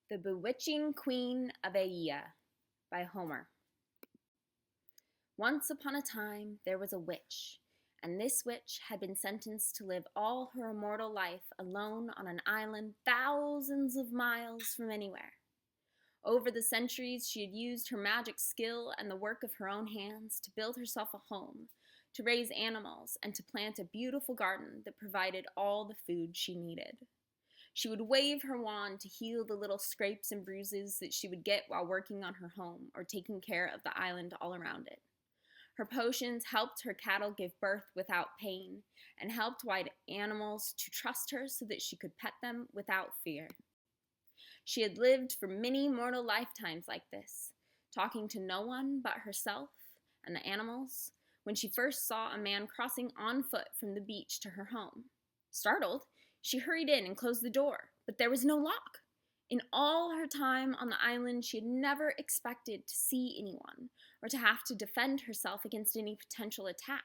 The Bewitching Queen of Aeaea by Homer. Once upon a time there was a witch, and this witch had been sentenced to live all her immortal life alone on an island thousands of miles from anywhere. Over the centuries she had used her magic skill and the work of her own hands to build herself a home, to raise animals, and to plant a beautiful garden that provided all the food she needed. She would wave her wand to heal the little scrapes and bruises that she would get while working on her home or taking care of the island all around it. Her potions helped her cattle give birth without pain and helped wild animals to trust her so that she could pet them without fear. She had lived for many mortal lifetimes like this, talking to no one but herself and the animals when she first saw a man crossing on foot from the beach to her home. Startled, she hurried in and closed the door, but there was no lock. In all her time on the island, she had never expected to see anyone or to have to defend herself against any potential attack.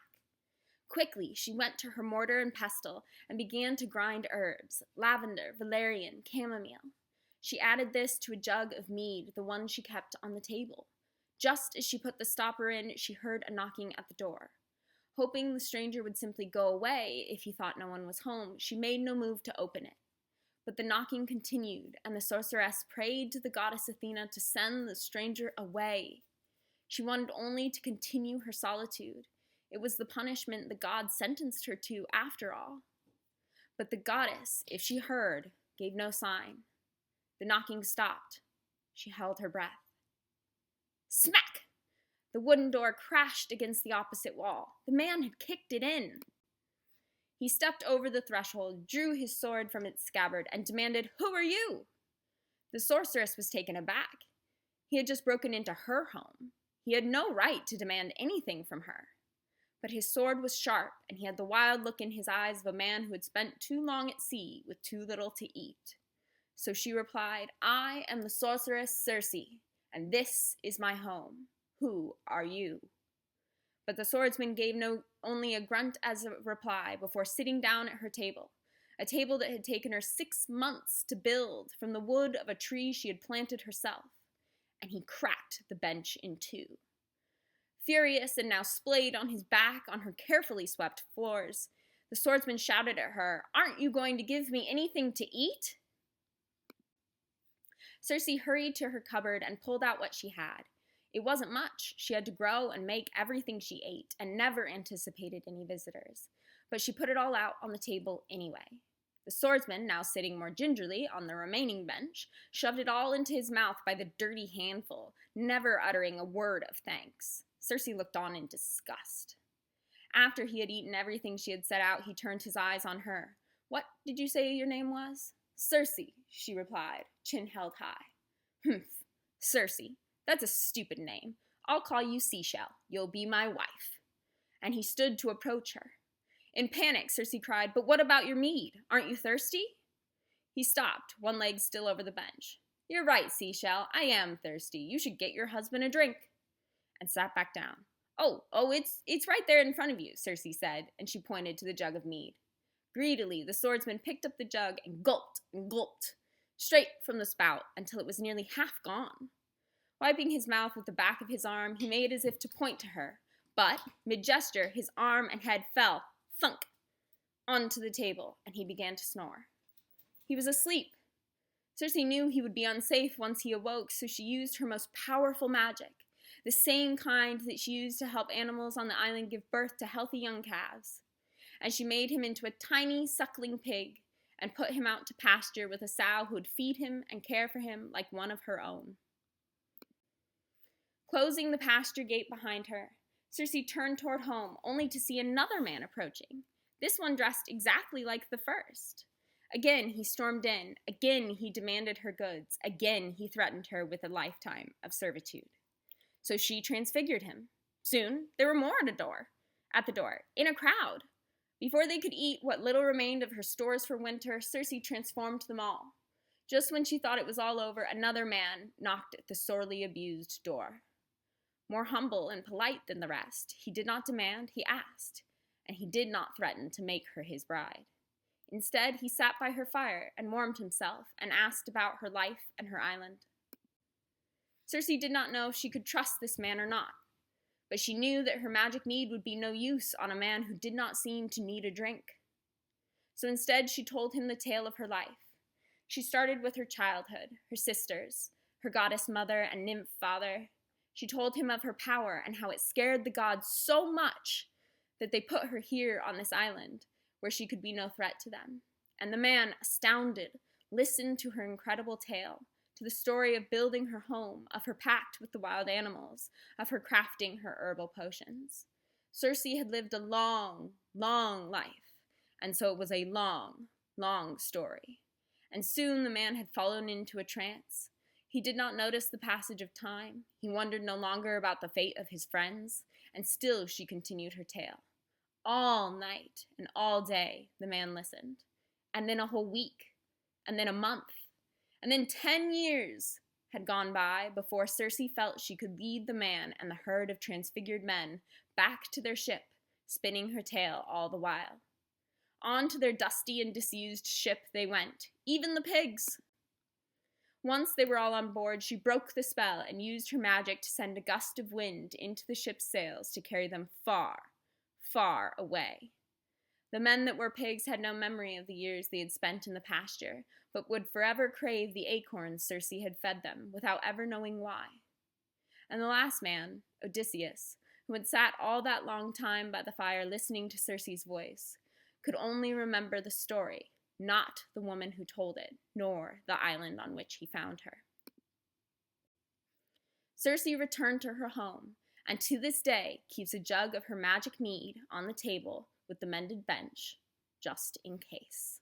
Quickly, she went to her mortar and pestle and began to grind herbs, lavender, valerian, chamomile. She added this to a jug of mead, the one she kept on the table. Just as she put the stopper in, she heard a knocking at the door. Hoping the stranger would simply go away if he thought no one was home, she made no move to open it. But the knocking continued, and the sorceress prayed to the goddess Aeaea to send the stranger away. She wanted only to continue her solitude. It was the punishment the gods sentenced her to, after all. But the goddess, if she heard, gave no sign. The knocking stopped. She held her breath. Smack! The wooden door crashed against the opposite wall. The man had kicked it in. He stepped over the threshold, drew his sword from its scabbard, and demanded, "Who are you?" The sorceress was taken aback. He had just broken into her home. He had no right to demand anything from her. But his sword was sharp, and he had the wild look in his eyes of a man who had spent too long at sea with too little to eat. So she replied, "I am the sorceress Circe, and this is my home. Who are you?" But the swordsman gave only a grunt as a reply before sitting down at her table, a table that had taken her 6 months to build from the wood of a tree she had planted herself, and he cracked the bench in two. Furious and now splayed on his back on her carefully swept floors, the swordsman shouted at her, "Aren't you going to give me anything to eat?" Circe hurried to her cupboard and pulled out what she had. It wasn't much. She had to grow and make everything she ate and never anticipated any visitors. But she put it all out on the table anyway. The swordsman, now sitting more gingerly on the remaining bench, shoved it all into his mouth by the dirty handful, never uttering a word of thanks. Circe looked on in disgust. After he had eaten everything she had set out, he turned his eyes on her. "What did you say your name was?" "Circe," she replied, chin held high. "Humph, Circe. That's a stupid name. I'll call you Seashell. You'll be my wife." And he stood to approach her. In panic, Circe cried, "But what about your mead? Aren't you thirsty?" He stopped, one leg still over the bench. "You're right, Seashell. I am thirsty. You should get your husband a drink." And sat back down. Oh, it's right there in front of you," Circe said, and she pointed to the jug of mead. Greedily, the swordsman picked up the jug and gulped, straight from the spout until it was nearly half gone. Wiping his mouth with the back of his arm, he made as if to point to her, but, mid-gesture, his arm and head fell, thunk, onto the table, and he began to snore. He was asleep. Circe knew he would be unsafe once he awoke, so she used her most powerful magic, the same kind that she used to help animals on the island give birth to healthy young calves. And she made him into a tiny, suckling pig and put him out to pasture with a sow who would feed him and care for him like one of her own. Closing the pasture gate behind her, Circe turned toward home, only to see another man approaching, this one dressed exactly like the first. Again he stormed in, again he demanded her goods, again he threatened her with a lifetime of servitude. So she transfigured him. Soon there were more at the door, in a crowd. Before they could eat what little remained of her stores for winter, Circe transformed them all. Just when she thought it was all over, another man knocked at the sorely abused door. More humble and polite than the rest, he did not demand, he asked, and he did not threaten to make her his bride. Instead, he sat by her fire and warmed himself and asked about her life and her island. Circe did not know if she could trust this man or not, but she knew that her magic mead would be no use on a man who did not seem to need a drink. So instead, she told him the tale of her life. She started with her childhood, her sisters, her goddess mother and nymph father. She told him of her power and how it scared the gods so much that they put her here on this island, where she could be no threat to them. And the man, astounded, listened to her incredible tale, to the story of building her home, of her pact with the wild animals, of her crafting her herbal potions. Circe had lived a long, long life, and so it was a long, long story. And soon the man had fallen into a trance. He did not notice the passage of time. He wondered no longer about the fate of his friends, and still she continued her tale. All night and all day the man listened, and then a whole week, and then a month, and then 10 years had gone by before Circe felt she could lead the man and the herd of transfigured men back to their ship, spinning her tale all the while. On to their dusty and disused ship they went, even the pigs. Once they were all on board, she broke the spell and used her magic to send a gust of wind into the ship's sails to carry them far, far away. The men that were pigs had no memory of the years they had spent in the pasture, but would forever crave the acorns Circe had fed them, without ever knowing why. And the last man, Odysseus, who had sat all that long time by the fire listening to Circe's voice, could only remember the story, not the woman who told it, nor the island on which he found her. Circe returned to her home, and to this day keeps a jug of her magic mead on the table with the mended bench, just in case.